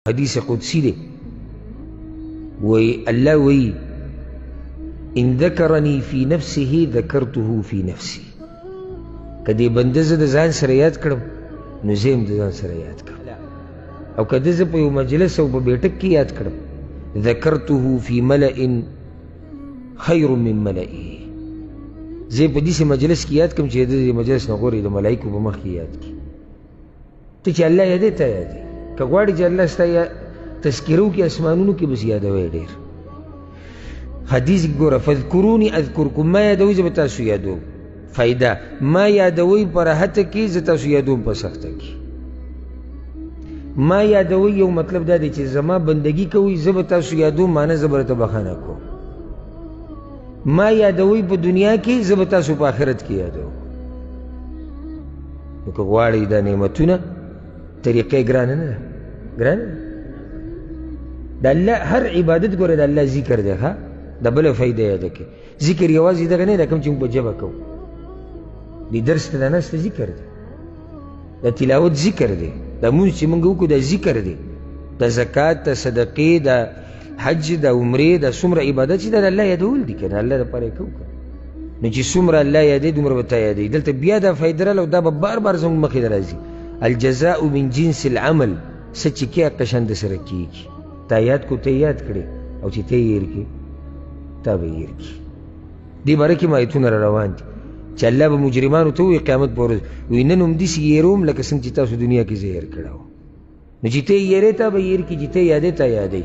حدیث قدسی دے وی اللہ وی ان ذکرنی فی نفسه ذکرته فی نفسی کدی بنده زه د ځان سره یاد کړم نو زه هم د ځان سره یاد کړم او کدی زه په یو مجلس او په بیټک کې یاد کړم ذکرته فی ملئ خیر من ملئه زه په دې مجلس کې یاد کړم چې د دې مجلس نه غوړي د ملائکو په مخ کې یاد کړي ته چې الله یادې ته یادې که غواړي چې الله ستا تذکیرو کې اسمانونو کې بس یادوي ډېر حدیث ګوره فذکرونی اذکرکم ما یادوي زه به تاسو یادوم فایده ما یادوي په راحته کې زه تاسو یادوم په سخته کې ما یادوي یو مطلب دا دی چې زما بندگی کوي زه به تاسو یادوم معنی زه به درته بخښنه کوم ما یادوي په دنیا کې زه به تاسو په آخرت کې یادوم نو که غواړئ دا نعمتونه طریقې ګرانه نه ده ګرانه د الله هر عبادت ګوره د الله ذکر دی ښه د بله فایده یاده کړې ذکر یوازې دغه نه ده کوم چې موږ په ژبه کوو د درس ته د ناسته ذکر دی د تلاوت ذکر دی د لمونځ چې موږ وکړو دا ذکر دی د زکات د صدقې د حج د عمرې د څومره عبادت چې دا د الله یادول دي که نه الله دپاره یې کوو که نو چې څومره الله یادوي دومره به تا یادوي دلته بیا دا فایده راغله او دا به بار بار زموږ مخې ته راځي الجزاء من جنس العمل څه چې کې هغه شان درسره کېږي تا یاد کو ته یاد کړې او چې ته یې هېر کړې تا به یې هېر کړي دې باره کې آیتونه را روان دي چې الله به مجرمانو ته ووایي قیامت په ورځ وایي نن همداسې هېروم لکه څنګه چې تاسو دنیا کې زه هېر کړی وم نو چې ته یې هېرې تا به یې هېر کړي چې ته یې یادې تا یادوي